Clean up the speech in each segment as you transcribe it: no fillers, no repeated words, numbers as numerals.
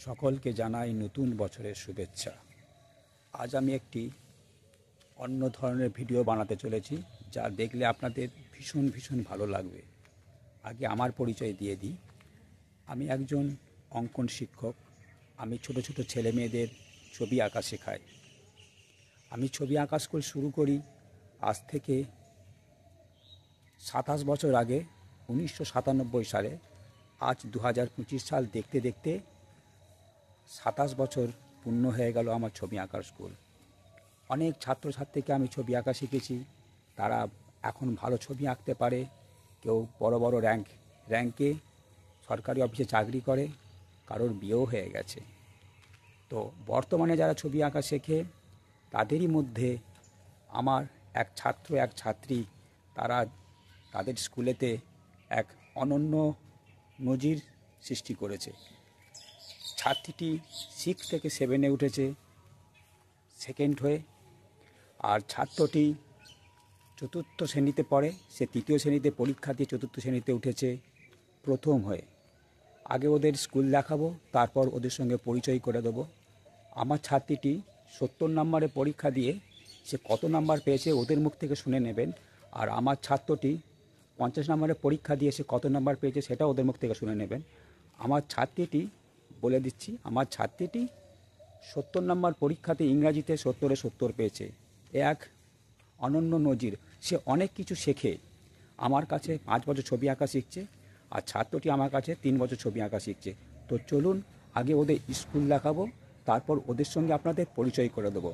সকলকে জানাই নতুন বছরের শুভেচ্ছা। আজ আমি একটি অন্য ধরনের ভিডিও বানাতে চলেছি, যা দেখলে আপনাদের ভীষণ ভালো লাগবে। আগে আমার পরিচয় দিয়ে দিই। আমি একজন অঙ্কন শিক্ষক। আমি ছোট ছেলে মেয়েদের ছবি আঁকা শেখাই। আমি ছবি আঁকা স্কুল শুরু করি আজ থেকে 27 বছর আগে, 1997 সালে। আজ 2025 সাল দেখতে দেখতে 27 বছর পূর্ণ হয়ে গেল আমার ছবি আঁকার স্কুল। অনেক ছাত্রছাত্রীকে আমি ছবি আঁকা শিখেছি। তারা এখন ভালো ছবি আঁকতে পারে। কেউ বড় র্যাঙ্কে সরকারি অফিসে চাকরি করে, কারোর বিয়েও হয়ে গেছে। তো বর্তমানে যারা ছবি আঁকা শেখে তাদেরই মধ্যে আমার এক ছাত্র এক ছাত্রী, তারা তাদের স্কুলেতে এক অনন্য নজির সৃষ্টি করেছে। ছাত্রীটি 6 থেকে 7-এ উঠেছে সেকেন্ড হয়ে, আর ছাত্রটি 4র্থ শ্রেণীতে পড়ে। সে 3য় শ্রেণীতে পরীক্ষা দিয়ে 4র্থ শ্রেণীতে উঠেছে প্রথম হয়ে। আগে ওদের স্কুল দেখাবো, তারপর ওদের সঙ্গে পরিচয় করে দেবো। আমার ছাত্রীটি 70 নম্বরে পরীক্ষা দিয়ে সে কত নাম্বার পেয়েছে ওদের মুখ থেকে শুনে নেবেন। আর আমার ছাত্রটি 50 নম্বরে পরীক্ষা দিয়ে সে কত নাম্বার পেয়েছে সেটা ওদের মুখ থেকে শুনে নেবেন। আমার ছাত্রীটি বলে দিচ্ছি, আমার ছাত্রীটি 70 নম্বর পরীক্ষাতে ইংরাজিতে 70-এ 70 পেয়েছে। এক অনন্য নজির। সে অনেক কিছু শেখে। আমার কাছে 5 বছর ছবি আঁকা শিখছে, আর ছাত্রটি আমার কাছে 3 বছর ছবি আঁকা শিখছে। তো চলুন আগে ওদের স্কুল দেখাবো, তারপর ওদের সঙ্গে আপনাদের পরিচয় করে দেবো।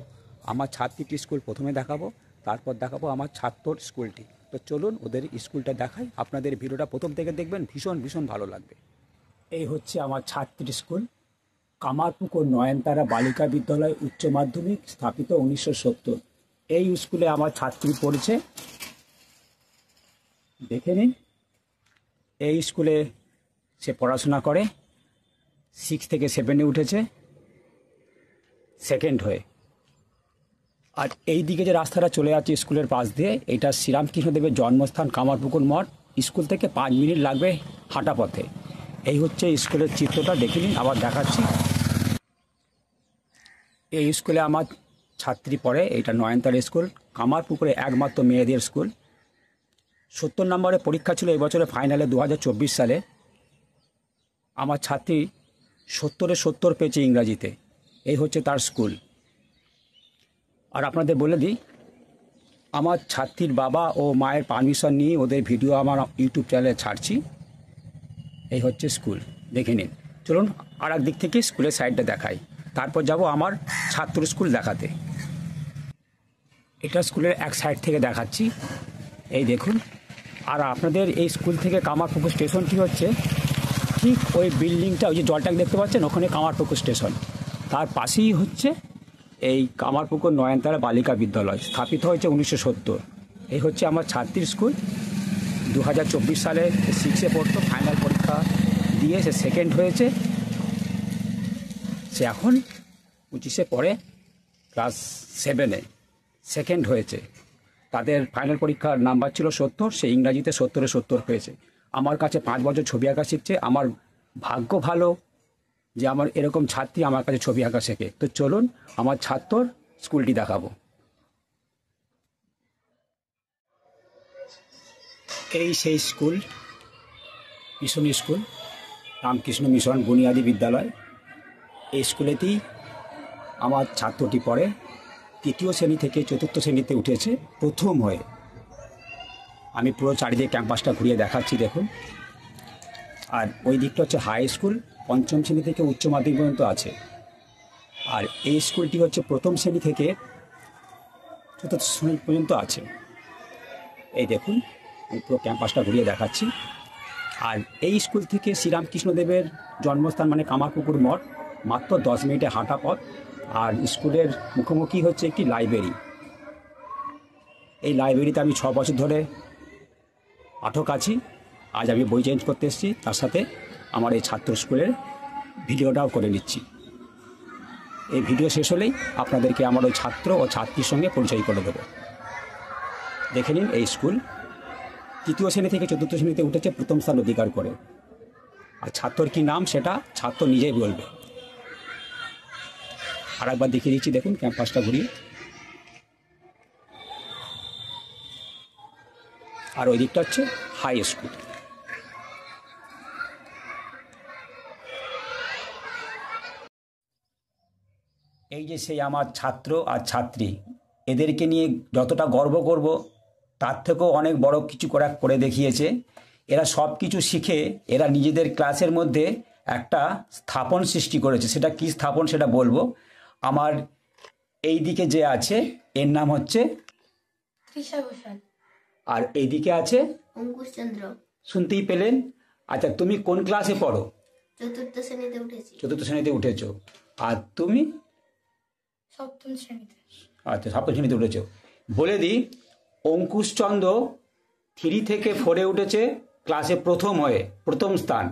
আমার ছাত্রীটির স্কুল প্রথমে দেখাবো, তারপর দেখাবো আমার ছাত্রর স্কুলটি। তো চলুন ওদের স্কুলটা দেখাই। আপনাদের ভিডিওটা প্রথম থেকে দেখবেন, ভীষণ ভালো লাগবে। এই হচ্ছে আমার ছাত্রীর স্কুল, কামারপুকুর নয়নতারা বালিকা বিদ্যালয় উচ্চ মাধ্যমিক, স্থাপিত 1970। এই স্কুলে আমার ছাত্রী পড়েছে, দেখে নিন। এই স্কুলে সে পড়াশোনা করে, 6 থেকে 7-এ উঠেছে সেকেন্ড হয়ে। আর এই দিকে যে রাস্তাটা চলে যাচ্ছে স্কুলের পাশ দিয়ে, এটা শ্রীরামকৃষ্ণদেবের জন্মস্থান কামারপুকুর মঠ। স্কুল থেকে 5 মিনিট লাগবে হাঁটা পথে। এই হচ্ছে স্কুলের চিত্রটা, দেখে নিন। আবার দেখাচ্ছি। এই স্কুলে আমার ছাত্রী পড়ে। এটা নয়নতারা স্কুল, কামারপুকুরে একমাত্র মেয়েদের স্কুল। 70 নম্বরে পরীক্ষা ছিল এই বছরে ফাইনালে 2024 সালে। আমার ছাত্রী 70-এ 70 পেয়েছে ইংরাজিতে। এই হচ্ছে তার স্কুল। আর আপনাদের বলে দিই, আমার ছাত্রীর বাবা ও মায়ের পারমিশন নিয়ে ওদের ভিডিও আমার ইউটিউব চ্যানেলে ছাড়ছি। এই হচ্ছে স্কুল, দেখে নিন। চলুন আর এক দিক থেকে স্কুলের সাইডটা দেখাই, তারপর যাব আমার ছাত্র স্কুল দেখাতে। এটা স্কুলের এক সাইড থেকে দেখাচ্ছি, এই দেখুন। আর আপনাদের এই স্কুল থেকে কামারপুকুর স্টেশনটি হচ্ছে ঠিক ওই বিল্ডিংটা, ওই যে জলটাকে দেখতে পাচ্ছেন, ওখানে কামারপুকুর স্টেশন। তার পাশেই হচ্ছে এই কামারপুকুর নয়নতারা বালিকা বিদ্যালয়, স্থাপিত হয়েছে 1970। এই হচ্ছে আমার ছাত্রীর স্কুল। 2024 সালে 6-এ পড়তো, ফাইনাল পরীক্ষা দিয়ে সে সেকেন্ড হয়েছে। সে এখন 25-এ পড়ে, ক্লাস 7-এ সেকেন্ড হয়েছে। তাদের ফাইনাল পরীক্ষার নাম্বার ছিল 70, সে ইংরাজিতে 70-এ 70 পেয়েছে। আমার কাছে 5 বছর ছবি আঁকা শিখছে। আমার ভাগ্য ভালো যে আমার এরকম ছাত্রী আমার কাছে ছবি আঁকা শেখে। তো চলুন আমার ছাত্রর স্কুলটি দেখাবো। এই সেই school, mission school, Ramakrishna mission বুনিয়াদী বিদ্যালয়। এই স্কুলেতেই আমার ছাত্রটি পড়ে। 3য় শ্রেণী থেকে 4র্থ শ্রেণীতে উঠেছে প্রথম হয়ে। আমি পুরো চারিদিকে ক্যাম্পাসটা ঘুরিয়ে দেখাচ্ছি, দেখুন। আর ওই দিকটা হচ্ছে হাই স্কুল, 5ম শ্রেণী থেকে উচ্চ মাধ্যমিক পর্যন্ত আছে। আর এই স্কুলটি হচ্ছে 1ম শ্রেণী থেকে 4র্থ শ্রেণী পর্যন্ত আছে। এই দেখুন, আমি পুরো ক্যাম্পাসটা ঘুরিয়ে দেখাচ্ছি। আর এই স্কুল থেকে শ্রীরামকৃষ্ণদেবের জন্মস্থান মানে কামারপুকুর মঠ মাত্র 10 মিনিটে হাঁটা পথ। আর স্কুলের মুখোমুখি হচ্ছে একটি লাইব্রেরি। এই লাইব্রেরিতে আমি 6 বছর ধরে পাঠক আছি। আজ আমি বই চেঞ্জ করতে এসেছি, তার সাথে আমার এই ছাত্র স্কুলের ভিডিওটাও করে নিচ্ছি। এই ভিডিও শেষ হলেই আপনাদেরকে আমার ওই ছাত্র ও ছাত্রীর সঙ্গে পরিচয় করে দেবো। দেখে নিন এই স্কুল। 3য় শ্রেণী থেকে 4র্থ শ্রেণীতে উঠেছে প্রথম স্থান অধিকার করে। আর ছাত্রর কী নাম সেটা ছাত্র নিজেই বলবে। আর একবার দেখিয়ে দিচ্ছি, দেখুন ক্যাম্পাসটা ঘুরিয়ে। আর ওই দিকটা হচ্ছে হাই স্কুল। এই যে সেই আমার ছাত্র আর ছাত্রী, এদেরকে নিয়ে যতটা গর্ব করব তার থেকেও অনেক বড় কিছু করে দেখিয়েছে। এরা সব কিছু শিখে এরা নিজেদের ক্লাসের মধ্যে একটা স্থাপন সৃষ্টি করেছে। সেটা কি স্থাপন সেটা বলবো। আমার এই দিকে যে আছে এর নাম হচ্ছে তৃষা ঘোষাল, আর এই দিকে আছে অঙ্কুশ চন্দ্র। শুনতেই পেলেন। আচ্ছা, তুমি কোন ক্লাসে পড়ো? চতুর্থ শ্রেণীতে উঠেছি। চতুর্থ শ্রেণীতে উঠেছো। আর তুমি? সপ্তম শ্রেণীতে। আচ্ছা, সপ্তম শ্রেণীতে উঠেছো। বলে দিই, অঙ্কুশ চন্দ্র 3 থেকে 4-এ উঠেছে ক্লাসে প্রথম স্থান।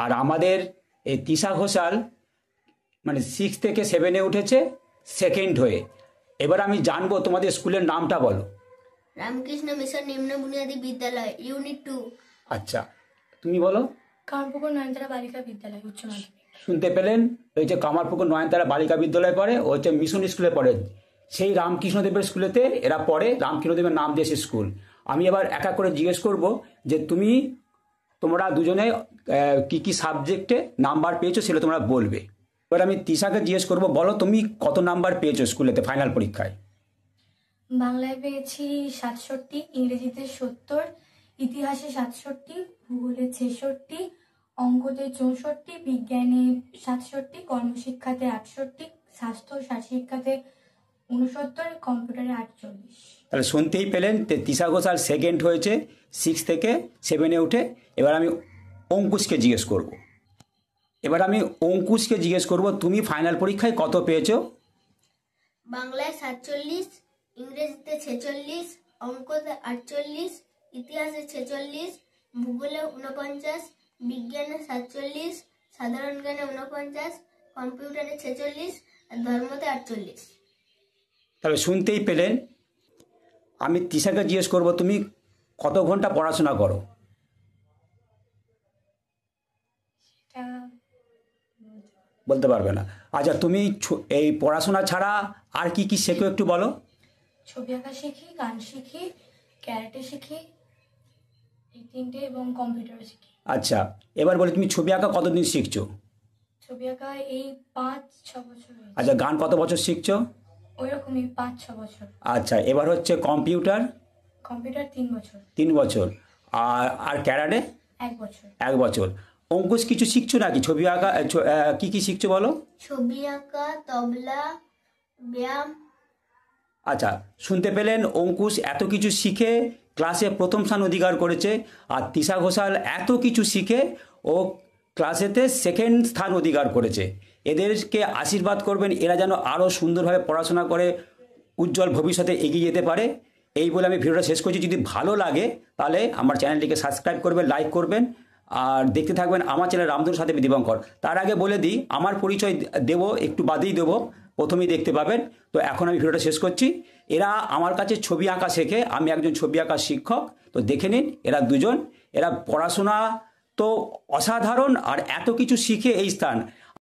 আর আমাদের এই তৃষা ঘোষাল মানে 6 থেকে 7-এ উঠেছে সেকেন্ড হয়ে। এবার আমি জানবো তোমাদের স্কুলের নামটা বলো। রামকৃষ্ণ মিশন নিম্ন বুনিয়াদী বিদ্যালয়, ইউনিট 2। আচ্ছা, তুমি বলো। কামপুকুর নয়নতারা বালিকা বিদ্যালয়, উচ্চ মাধ্যমিক। শুনতে পেলেন, ওই যে কামারপুকুর নয়নতারা বালিকা বিদ্যালয় পড়ে, ও হচ্ছে মিশন স্কুলে পড়ে। সেই রামকৃষ্ণদেবের স্কুলেতে এরা পড়ে, রামকৃষ্ণদেবের নাম দিয়েছে স্কুল। আমি এবার এক এক করে জিজ্ঞেস করব যে তোমরা দুজনে কি কি সাবজেক্টে নাম্বার পেয়েছো সেটা তোমরা বলবে। এবার আমি তৃষাকে জিজ্ঞেস করব, বলো তুমি কত নাম্বার পেয়েছো স্কুলেতে ফাইনাল পরীক্ষায়? বাংলায় পেয়েছি 67, ইংরেজিতে 70, ইতিহাসে 67, ভূগোলে 66, অঙ্কতে 64, বিজ্ঞানে 67, কর্মশিক্ষাতে 68, স্বাস্থ্য শারীরশিক্ষাতে 69, কম্পিউটারে 48। তাহলে শুনতেই পেলেন, তৃষা ঘোষাল সেকেন্ড হয়েছে 6 থেকে 7-এ উঠে। এবার আমি অঙ্কুশকে জিজ্ঞেস করব, তুমি ফাইনাল পরীক্ষায় কত পেয়েছো? বাংলায় 47, ইংরেজিতে 46, অঙ্কতে 48, ইতিহাসে 46, ভূগোলে 49, বিজ্ঞানে 47, সাধারণ জ্ঞানে 49, কম্পিউটারে 46 আর ধর্মতে 48। তাহলে শুনতেই পেলেন। আমি তৃষাকে জিজ্ঞেস করব, তুমি কত ঘন্টা পড়াশোনা করো? বলতে পারবে না। আচ্ছা, তুমি এই পড়াশোনা ছাড়া আর কি কি শেখো একটু বলো। ছবি আঁকা শিখি, গান শিখি, ক্যারাটে শিখি, এই 3টে, এবং কম্পিউটার শিখি। আচ্ছা, এবার বলে তুমি ছবি আঁকা কতদিন শিখছো? ছবি আঁকা এই 5-6 বছর হয়েছে। আচ্ছা, গান কত বছর শিখছো? ওইরকমই 5-6 বছর। আচ্ছা, এবার হচ্ছে কম্পিউটার? 3 বছর। 3 বছর। আর ক্যারাটে? 1 বছর। 1 বছর। অঙ্কুশ কিছু শিখছো নাকি? ছবি আঁকা কি কি শিখছো বলো। ছবি আঁকা, তবলা, ব্যায়াম। আচ্ছা, শুনতে পেলেন, অঙ্কুশ এত কিছু শিখে ক্লাসে প্রথম স্থান অধিকার করেছে। আর তৃষা ঘোষাল এত কিছু শিখে ও ক্লাসেতে সেকেন্ড স্থান অধিকার করেছে। এদেরকে আশীর্বাদ করবেন, এরা যেন আরও সুন্দরভাবে পড়াশোনা করে উজ্জ্বল ভবিষ্যতে এগিয়ে যেতে পারে। এই বলে আমি ভিডিওটা শেষ করছি। যদি ভালো লাগে তাহলে আমার চ্যানেলটিকে সাবস্ক্রাইব করবেন, লাইক করবেন, আর দেখতে থাকবেন আমার চ্যানেল রামধনুর সাথে দীপঙ্কর। তার আগে বলে দিই, আমার পরিচয় দেবো একটু বাদেই দেবো, প্রথমেই দেখতে পাবেন। তো এখন আমি ভিডিওটা শেষ করছি। এরা আমার কাছে ছবি আঁকা শেখে, আমি একজন ছবি আঁকার শিক্ষক। তো দেখে নিন, এরা দুজন, এরা পড়াশোনা তো অসাধারণ, আর এত কিছু শিখে এই স্থান।